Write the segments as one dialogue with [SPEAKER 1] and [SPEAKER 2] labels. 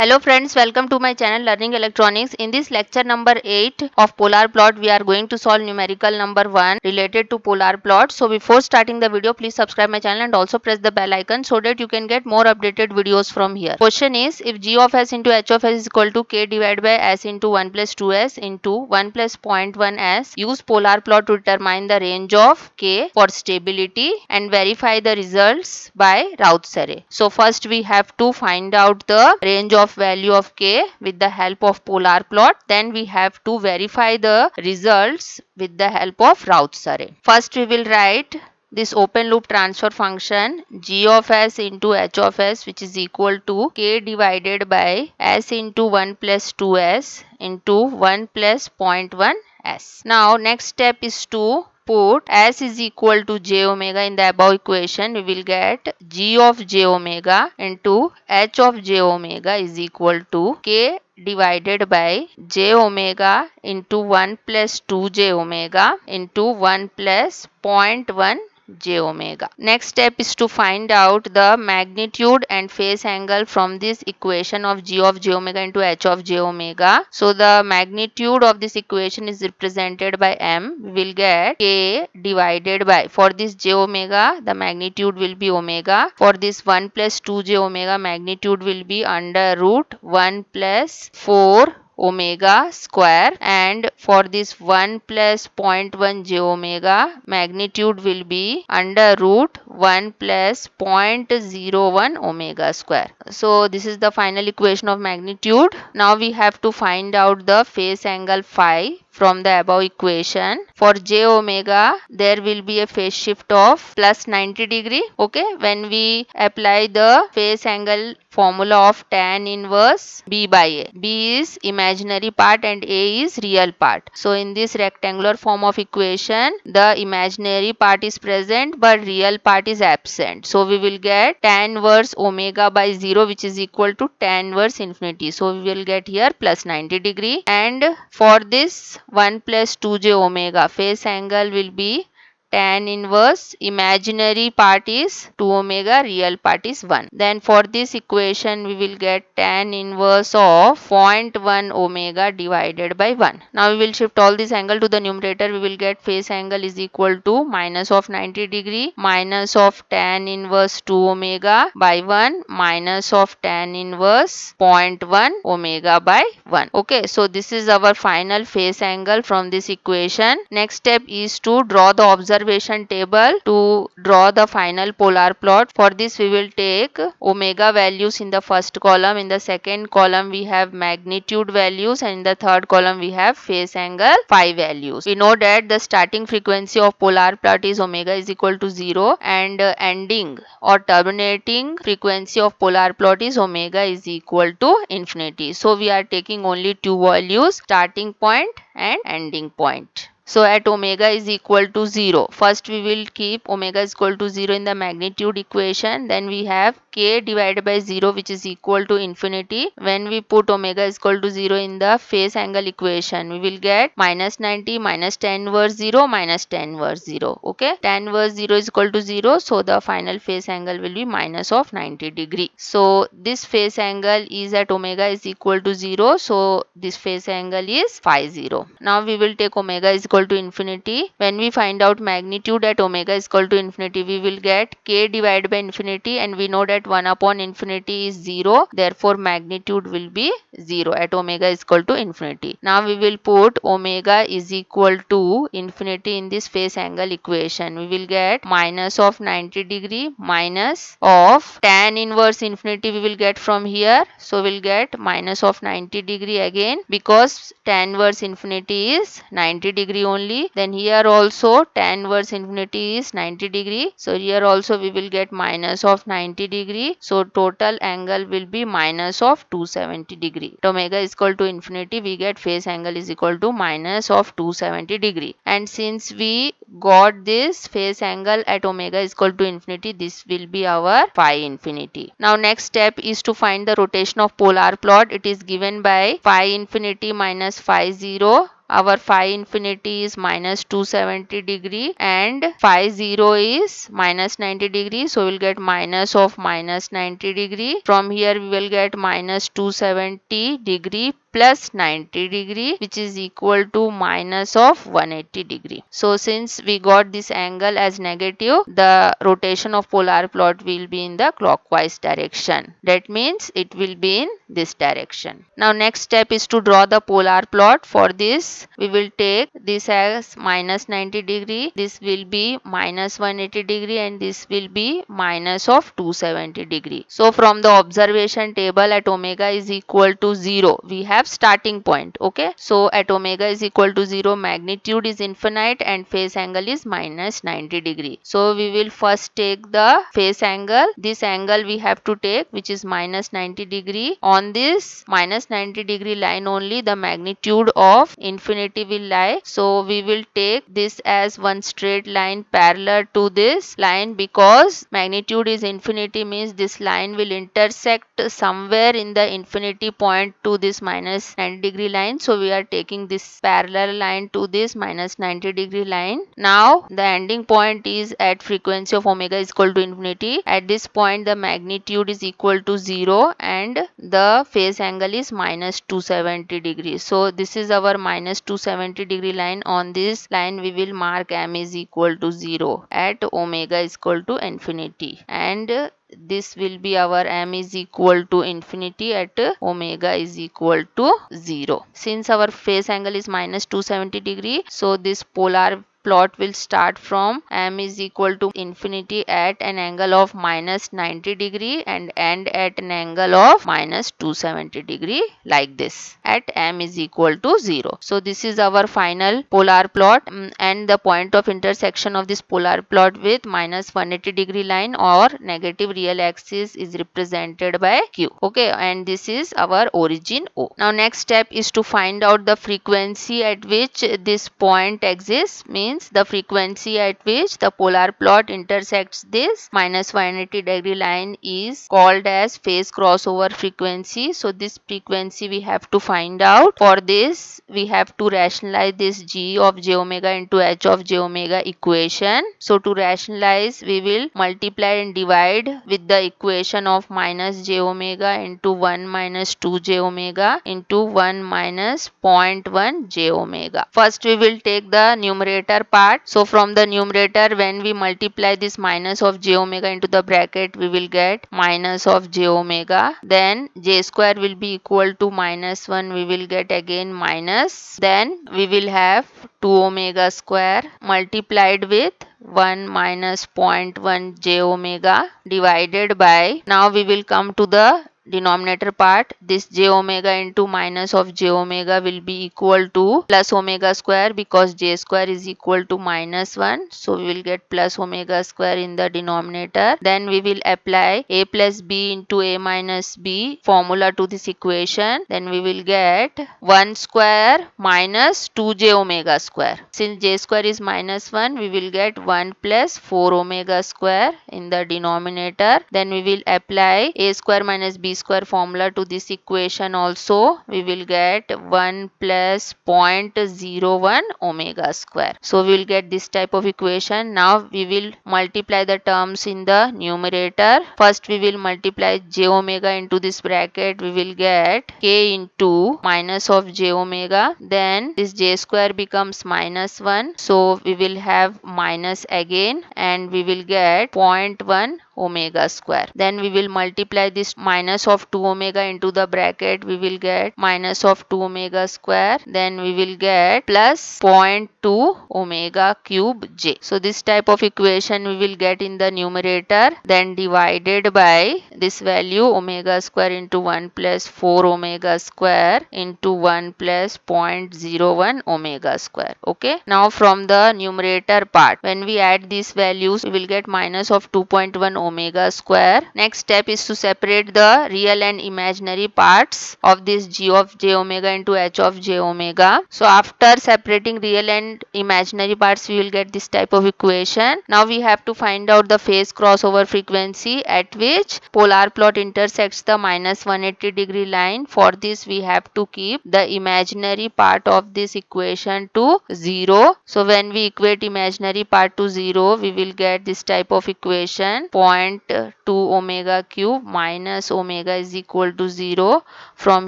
[SPEAKER 1] Hello friends, welcome to my channel Learning Electronics. In this lecture number 8 of polar plot, we are going to solve numerical number 1 related to polar plot. So before starting the video, please subscribe my channel and also press the bell icon so that you can get more updated videos from here. Question is, if g of s into h of s is equal to k divided by s into 1 plus 2s into 1 plus 0.1s, use polar plot to determine the range of k for stability and verify the results by Raoult's array. So first we have to find out the range of value of k with the help of polar plot. Then we have to verify the results with the help of Raoult's array. First we will write this open loop transfer function g of s into h of s, which is equal to k divided by s into 1 plus 2s into 1 plus 0.1 s. Now next step is to put s is equal to j omega in the above equation. We will get g of j omega into h of j omega is equal to k divided by j omega into 1 plus 2 j omega into 1 plus 0.1 j omega. Next step is to find out the magnitude and phase angle from this equation of g of j omega into h of j omega. So the magnitude of this equation is represented by m. We will get k divided by, for this j omega the magnitude will be omega. For this 1 plus 2 j omega magnitude will be under root 1 plus 4 omega square, and for this 1 plus 0.1 j omega magnitude will be under root 1 plus 0.01 omega square. So this is the final equation of magnitude. Now we have to find out the phase angle phi from the above equation. For j omega there will be a phase shift of plus 90 degree. Okay, when we apply the phase angle formula of tan inverse b by a. B is imaginary part and a is real part. So in this rectangular form of equation, the imaginary part is present but real part is absent. So we will get tan inverse omega by 0, which is equal to tan inverse infinity. So we will get here plus 90 degree, and for this 1 plus 2 j omega phase angle will be tan inverse imaginary part is 2 omega, real part is 1. Then for this equation we will get tan inverse of 0.1 omega divided by 1. Now we will shift all this angle to the numerator. We will get phase angle is equal to minus of 90 degree minus of tan inverse 2 omega by 1 minus of tan inverse 0.1 omega by 1. Okay, so this is our final phase angle from this equation. Next step is to draw the observation table to draw the final polar plot. For this we will take omega values in the first column, in the second column we have magnitude values, and in the third column we have phase angle phi values. We know that the starting frequency of polar plot is omega is equal to 0, and ending or terminating frequency of polar plot is omega is equal to infinity. So we are taking only two values, starting point and ending point. So at omega is equal to 0, first we will keep omega is equal to 0 in the magnitude equation. Then we have k divided by 0, which is equal to infinity. When we put omega is equal to 0 in the phase angle equation, we will get minus 90 minus tan inverse 0 minus tan inverse 0. Okay, tan inverse 0 is equal to 0, so the final phase angle will be minus of 90 degree. So this phase angle is at omega is equal to 0, so this phase angle is phi 0. Now we will take omega is equal to infinity. When we find out magnitude at omega is equal to infinity, we will get k divided by infinity, and we know that 1 upon infinity is 0, therefore magnitude will be 0 at omega is equal to infinity. Now we will put omega is equal to infinity in this phase angle equation. We will get minus of 90 degree minus of tan inverse infinity we will get from here. So we will get minus of 90 degree again, because tan inverse infinity is 90 degree only. Then here also tan inverse infinity is 90 degree. So here also we will get minus of 90 degree. So total angle will be minus of 270 degree. At omega is equal to infinity, we get phase angle is equal to minus of 270 degree. And since we got this phase angle at omega is equal to infinity, this will be our phi infinity. Now next step is to find the rotation of polar plot. It is given by phi infinity minus phi 0 our phi infinity is minus 270 degree and phi 0 is minus 90 degree. So we'll get minus of minus 90 degree. From here we will get minus 270 degree plus 90 degree, which is equal to minus of 180 degree. So since we got this angle as negative, the rotation of polar plot will be in the clockwise direction. That means it will be in this direction. Now next step is to draw the polar plot. For this we will take this as minus 90 degree, this will be minus 180 degree, and this will be minus of 270 degree. So from the observation table at omega is equal to 0, we have starting point. Okay, so at omega is equal to 0, magnitude is infinite and phase angle is minus 90 degree. So we will first take the phase angle. This angle we have to take, which is minus 90 degree. On this minus 90 degree line only the magnitude of infinity will lie. So we will take this as one straight line parallel to this line, because magnitude is infinity means this line will intersect somewhere in the infinity point to this minus 90 degree line. So we are taking this parallel line to this minus 90 degree line. Now the ending point is at frequency of omega is equal to infinity. At this point the magnitude is equal to 0 and the phase angle is minus 270 degrees. So this is our minus 270 degree line. On this line we will mark m is equal to 0 at omega is equal to infinity, and this will be our m is equal to infinity at omega is equal to 0. Since our phase angle is minus 270 degree, so this polar plot will start from m is equal to infinity at an angle of minus 90 degree and end at an angle of minus 270 degree, like this, at m is equal to 0. So this is our final polar plot, and the point of intersection of this polar plot with minus 180 degree line or negative real axis is represented by q. Okay, and this is our origin O. Now next step is to find out the frequency at which this point exists, means the frequency at which the polar plot intersects this minus 180 degree line is called as phase crossover frequency. So this frequency we have to find out. For this we have to rationalize this g of j omega into h of j omega equation. So to rationalize we will multiply and divide with the equation of minus j omega into 1 minus 2 j omega into 1 minus 0.1 j omega. First we will take the numerator part. So from the numerator when we multiply this minus of j omega into the bracket we will get minus of j omega, then j square will be equal to minus 1, we will get again minus, then we will have 2 omega square multiplied with 1 minus 0.1 j omega divided by, now we will come to the denominator part. This j omega into minus of j omega will be equal to plus omega square, because j square is equal to minus 1. So we will get plus omega square in the denominator. Then we will apply a plus b into a minus b formula to this equation. Then we will get 1 square minus 2j omega square. Since j square is minus 1, we will get 1 plus 4 omega square in the denominator. Then we will apply a square minus b square formula to this equation also. We will get 1 plus 0.01 omega square. So we will get this type of equation. Now we will multiply the terms in the numerator. First we will multiply j omega into this bracket. We will get k into minus of j omega. Then this j square becomes minus 1. So we will have minus again, and we will get 0.1 omega square. Then we will multiply this minus of 2 omega into the bracket. We will get minus of 2 omega square. Then we will get plus 0.2 omega cube j. So this type of equation we will get in the numerator, then divided by this value omega square into 1 plus 4 omega square into 1 plus 0.01 omega square. Okay. Now from the numerator part, when we add these values we will get minus of 2.1 omega square. Next step is to separate the real and imaginary parts of this g of j omega into h of j omega. So after separating real and imaginary parts, we will get this type of equation. Now we have to find out the phase crossover frequency at which polar plot intersects the minus 180 degree line. For this we have to keep the imaginary part of this equation to 0. So when we equate imaginary part to 0, we will get this type of equation: 0.2 omega cube minus omega is equal to 0. From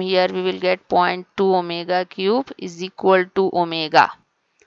[SPEAKER 1] here we will get 0.2 omega cube is equal to omega.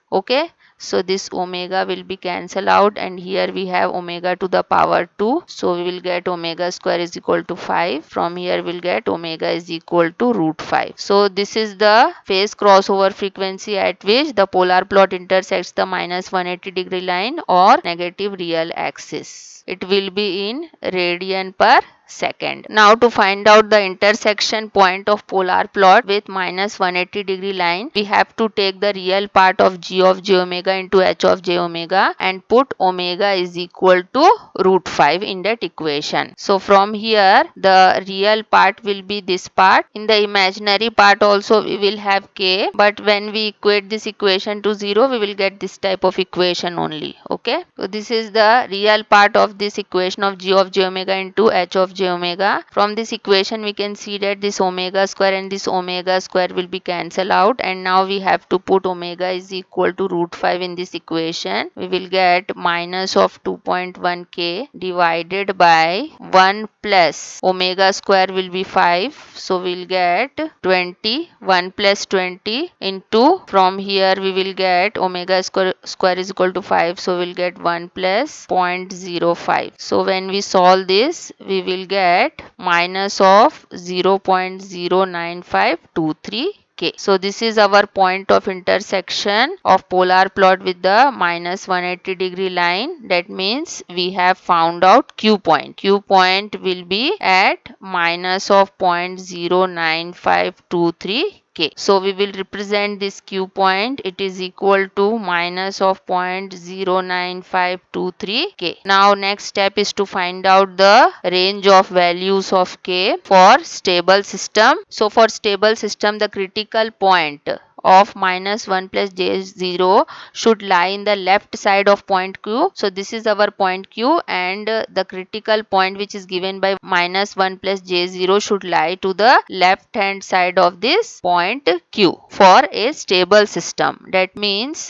[SPEAKER 1] Okay, so this omega will be cancelled out, and here we have omega to the power 2. So we will get omega square is equal to 5. From here we will get omega is equal to root 5. So this is the phase crossover frequency at which the polar plot intersects the minus 180 degree line or negative real axis. It will be in radian per second. Now to find out the intersection point of polar plot with minus 180 degree line, we have to take the real part of g of j omega into h of j omega and put omega is equal to root 5 in that equation. So from here the real part will be this part. In the imaginary part also we will have k, but when we equate this equation to 0, we will get this type of equation only. Okay, so this is the real part of this equation of g of j omega into h of j omega. From this equation we can see that this omega square and this omega square will be cancelled out, and now we have to put omega is equal to root 5 in this equation. We will get minus of 2.1 k divided by 1 plus omega square will be 5, so we will get 20. 1 plus 20 into, from here we will get omega square is equal to 5, so we will get 1 plus 0.05. So when we solve this, we will get minus of 0.09523 k. So this is our point of intersection of polar plot with the minus 180 degree line. That means we have found out Q point. Q point will be at minus of 0.09523 k. So we will represent this Q point. It is equal to minus of 0.09523 k. Now next step is to find out the range of values of k for stable system. So for stable system, the critical point of minus 1 plus j0 should lie in the left side of point Q. So this is our point Q, and the critical point which is given by minus 1 plus j0 should lie to the left hand side of this point Q for a stable system. That means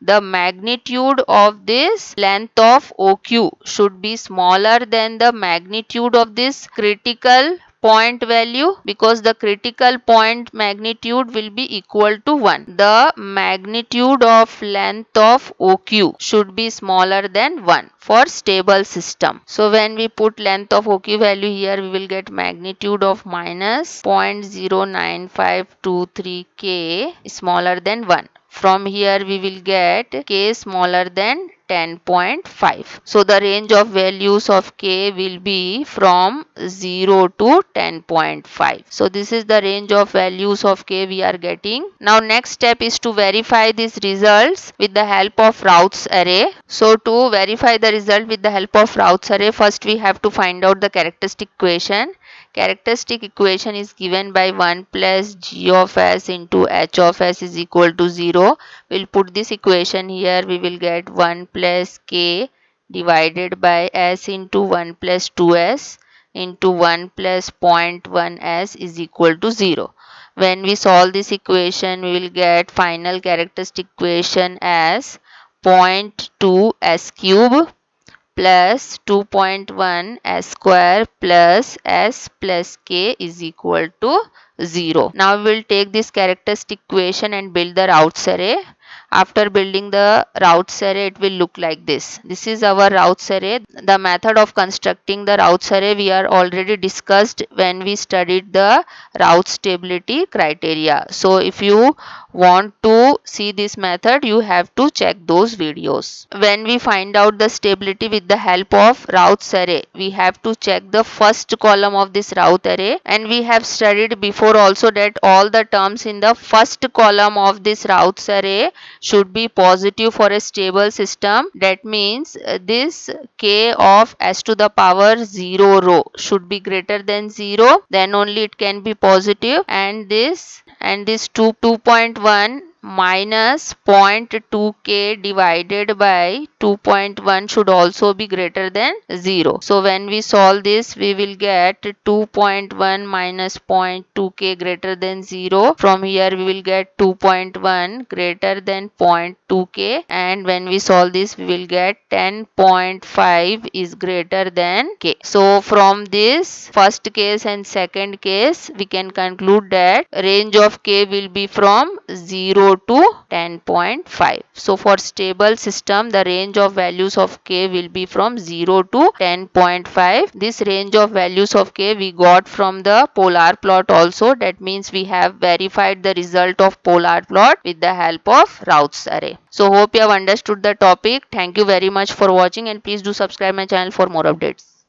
[SPEAKER 1] the magnitude of this length of OQ should be smaller than the magnitude of this critical point value, because the critical point magnitude will be equal to 1. The magnitude of length of OQ should be smaller than 1 for stable system. So when we put length of OQ value here, we will get magnitude of minus 0.09523 k smaller than 1. From here we will get k smaller than 10.5. So the range of values of k will be from 0 to 10.5. So this is the range of values of k we are getting. Now next step is to verify these results with the help of Routh's array. So to verify the result with the help of Routh's array, first we have to find out the characteristic equation. Characteristic equation is given by 1 plus g of s into h of s is equal to 0. We will put this equation here. We will get 1 plus k divided by s into 1 plus 2s into 1 plus 0.1 s is equal to 0. When we solve this equation, we will get final characteristic equation as 0.2 s cube plus 2.1 s square plus s plus k is equal to 0. Now we will take this characteristic equation and build the Routh's array. After building the Routh's array, it will look like this. This is our Routh's array. The method of constructing the Routh's array we are already discussed when we studied the Routh's stability criteria. So if you want to see this method, you have to check those videos. When we find out the stability with the help of Routh's array, we have to check the first column of this Routh array, and we have studied before also that all the terms in the first column of this Routh's array should be positive for a stable system. That means this k of s to the power 0 rho should be greater than 0, then only it can be positive. And this 2.1 minus 0.2k divided by 2.1 should also be greater than 0. So when we solve this, we will get 2.1 minus 0.2k greater than 0. From here we will get 2.1 greater than 0.2k, and when we solve this we will get 10.5 is greater than k. So from this first case and second case we can conclude that range of k will be from 0 to 10.5. So for stable system, the range of values of k will be from 0 to 10.5. This range of values of k we got from the polar plot also. That means we have verified the result of polar plot with the help of Routh's array. So hope you have understood the topic. Thank you very much for watching, and please do subscribe my channel for more updates.